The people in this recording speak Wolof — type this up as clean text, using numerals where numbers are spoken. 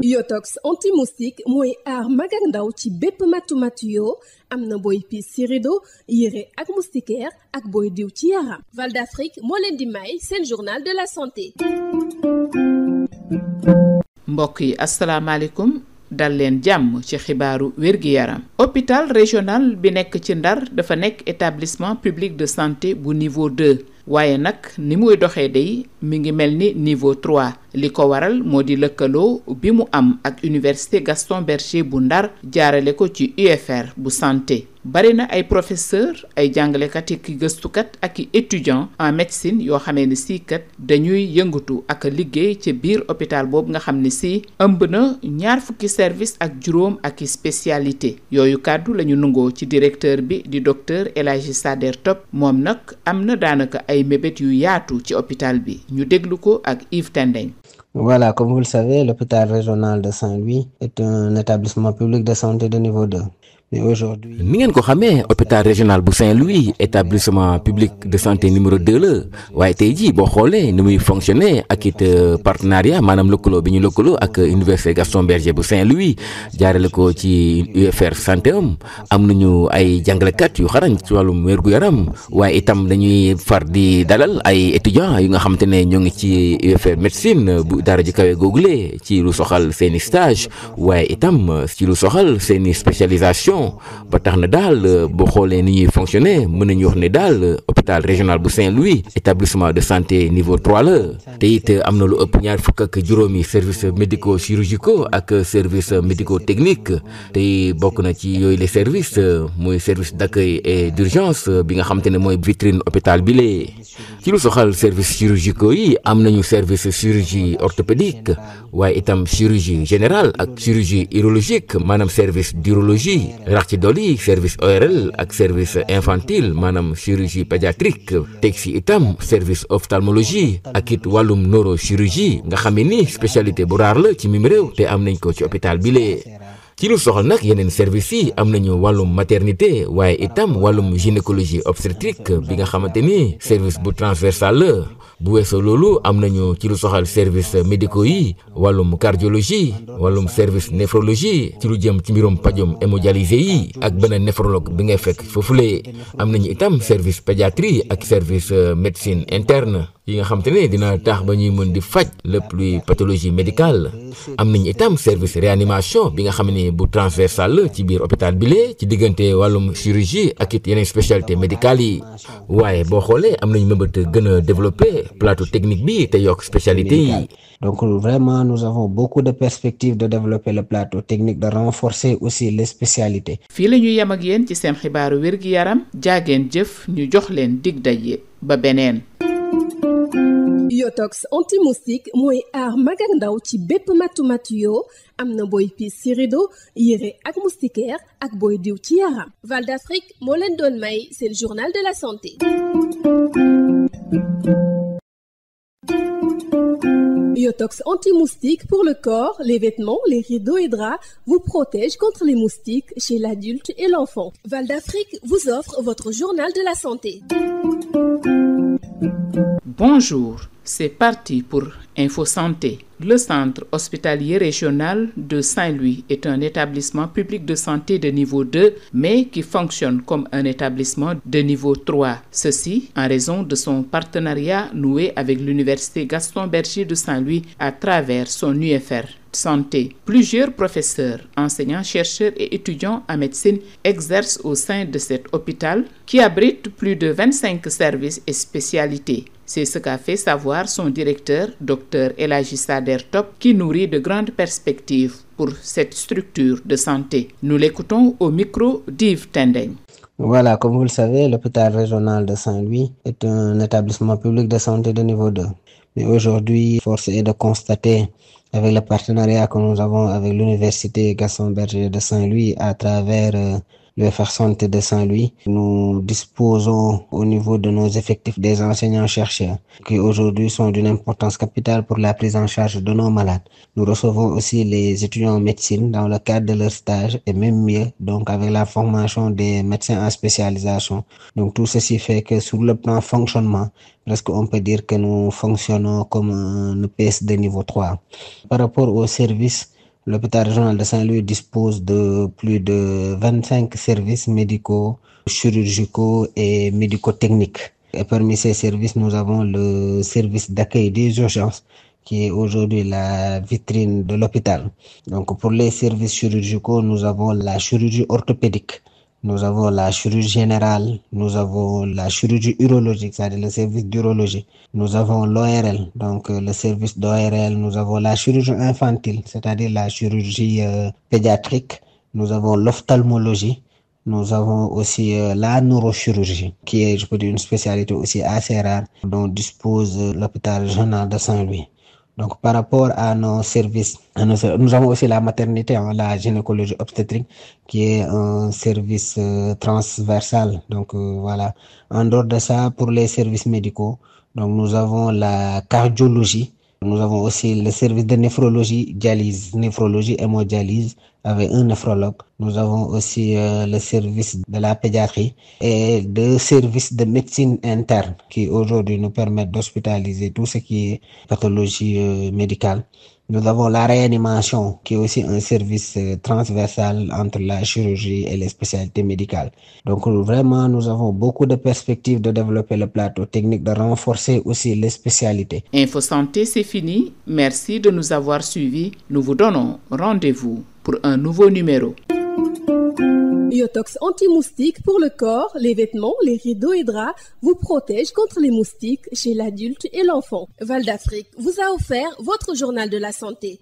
Yotox anti-moustique mooy aar mag ak ndaw ci bépp matu-matu yoo am na booy piis ci rido yére ak moustiquaire ak booy diw ci yaram. Val d'Afrique moo leen di may seen journal de la santé. mbokk yi asalaamaaleykum dal leen jàmm ci xibaaru wér-gi-yaram. hôpital régional bi nekk ci Ndar dafa nekk établissement public de santé bu niveau 2 waaye nag ni muy doxee day mi ngi mel ni niveau 3 li ko waral moo di lëkkaloo bi mu am ak université Gaston Berger bu Ndar jaarale ko ci UFR bu santé. bari na ay professeur ay jàngalekat yi gëstukat ak i étudiants en médecine yoo xamee ni sii kat dañuy yëngatu ak liggéey ci biir hôpital boobu nga xam ne si ëmb na 20 fukki service ak juróom ak i spécialité yooyu kàddu la ñu nungoo ci directeur bi di docteur El Hadji Sader Top moom nag am na daanaka ay mébét yu yaatu ci hôpital bi ñu déglu ko ak Yves Tendeng. Voilà, comme vous le savez, l'hôpital régional de Saint-Louis est un établissement public de santé de niveau 2. Mais aujourd'hui, ni ngeen ko xamee hôpital régional bu Saint-Louis établissement public de santé numéro 2 la waaye tey jii boo xoolee ni muy fonctionner ak it partenariat maanaam lëkkaloo bi ñu lëkkaloo ak université Gaston Berger bu Saint-Louis jaarale ko ci UFR santé am nañu ay jàngalekat yu xarañ ci wàllum wér-gu-yaram waaye itam dañuy far di dalal ay étudiants yu nga xamante ne ñoo ngi ci UFR médecine bu daara ji kawe googule ci lu soxal seeni stage waaye itam ci lu soxal seeni spécialisation. ba tax na daal boo xoolee ni ñuy fonctionner mën nañu wax ne daal hôpital régional bu Saint-Louis établissement de santé niveau 3 la te it am na lu ëpp 20 fukk ak juróomi services médico-chirurgicaux ak service médico-technique te bokk na ci yooyu les services muy service d'accueil et d'urgence bi nga xamante ne mooy vitrine hôpital bi lee ci lu soxal service chirurgicaux yi am nañu service chirurgie orthopédique waaye itam chirurgie générale ak chirurgie urologique maanaam service d'urologie rax ci dolli service ORL ak service infantile maanaam chirurgie pédiatrique teg si itam service ophtalmologie ak it wàllum neurochirurgie nga xam ne ni spécialité bu raar la ci mim réew te am nañ ko ci hôpital bi lee ci lu soxal nag yeneen service yi am nañu wàllum maternité waaye itam wàllum gynécologie obstétrique bi nga xamante ni service bu transversal la bu weesoo loolu am nañu ci lu soxal service médicaux yi wàllum cardiologie wàllum service néphrologie ci lu jëm ci mbirum pajum hémodialysé yi ak beneen néphrologue bi ngay fekk foofulee am nañu itam service pédiatrie ak service médecine interne yi nga xamante ne dina tax ba ñuy mën di faj lépp luy pathologie médicale am nañu itam service réanimation bi nga xam ne bu transversal la ci biir hôpital bi lee ci diggante wàllum chirurgie ak it yeneen spécialité médicale yi waaye boo xoolee am nañu mëbët gën a développé plateau technique bi te yokk spécialité yi. Donc vraiment nous avons beaucoup de perspectives de développer le plateau technique, de renforcer aussi les spécialités. fii la ñu yem ak yéen ci seen xibaaru wér-gi-yaram jaageen jëf ñu jox leen dig daje ba beneen. Yotox anti-moustique mooy aar mag ak ndaw ci bépp matu-matu yoo am na booy piis ci rido yére ak moustiquaire ak booy diw ci yaram. Val d'Afrique moo leen doon may seen journal de la santé. Yotox anti-moustique pour le corps, les vêtements, les rideaux et draps vous protège contre les moustiques chez l'adulte et l'enfant. Val d'Afrique vous offre votre journal de la santé. Bonjour, c'est parti pour Info Santé. Le centre hospitalier régional de Saint-Louis est un établissement public de santé de niveau 2, mais qui fonctionne comme un établissement de niveau 3. Ceci en raison de son partenariat noué avec l'université Gaston Berger de Saint-Louis à travers son UFR santé. Plusieurs professeurs, enseignants, chercheurs et étudiants en médecine exercent au sein de cet hôpital qui abrite plus de 25 services et spécialités. C'est ce qu'a fait savoir son directeur, Dr El Hadji Sader Top, qui nourrit de grandes perspectives pour cette structure de santé. Nous l'écoutons au micro d'Yves Tendeng. Voilà, comme vous le savez, l'hôpital régional de Saint-Louis est un établissement public de santé de niveau 2. Mais aujourd'hui, force est de constater, avec le partenariat que nous avons avec l'université Gaston Berger de Saint-Louis à travers l'UFR Santé de Saint-Louis, nous disposons au niveau de nos effectifs des enseignants-chercheurs qui aujourd'hui sont d'une importance capitale pour la prise en charge de nos malades. Nous recevons aussi les étudiants en médecine dans le cadre de leur stage et même mieux, donc avec la formation des médecins en spécialisation. Donc tout ceci fait que sur le plan fonctionnement, presque on peut dire que nous fonctionnons comme un EPS de niveau 3. Par rapport aux services, L'hôpital régional de Saint-Louis dispose de plus de 25 services médicaux, chirurgicaux et médico-techniques. Et parmi ces services, nous avons le service d'accueil des urgences, qui est aujourd'hui la vitrine de l'hôpital. Donc pour les services chirurgicaux, nous avons la chirurgie orthopédique, nous avons la chirurgie générale, nous avons la chirurgie urologique, c'est-à-dire le service d'urologie. Nous avons l'ORL, donc le service d'ORL. Nous avons la chirurgie infantile, c'est-à-dire la chirurgie pédiatrique. Nous avons l'ophtalmologie. Nous avons aussi la neurochirurgie, qui est, je peux dire, une spécialité aussi assez rare dont dispose l'hôpital régional de Saint-Louis. Donc, par rapport à nos services, nous avons aussi la maternité, la gynécologie obstétrique, qui est un service transversal. Donc, voilà. En dehors de ça, pour les services médicaux, donc nous avons la cardiologie. Nous avons aussi le service de néphrologie, dialyse, néphrologie, hémodialyse, avec un néphrologue. Nous avons aussi le service de la pédiatrie et deux services de médecine interne qui aujourd'hui nous permettent d'hospitaliser tout ce qui est pathologie médicale. Nous avons la réanimation, qui est aussi un service transversal entre la chirurgie et les spécialités médicales. Donc vraiment, nous avons beaucoup de perspectives de développer le plateau technique, de renforcer aussi les spécialités. Info Santé, c'est fini. Merci de nous avoir suivis. Nous vous donnons rendez-vous pour un nouveau numéro. Yotox anti-moustique pour le corps, les vêtements, les rideaux et draps vous protège contre les moustiques chez l'adulte et l'enfant. Val d'Afrique vous a offert votre journal de la santé.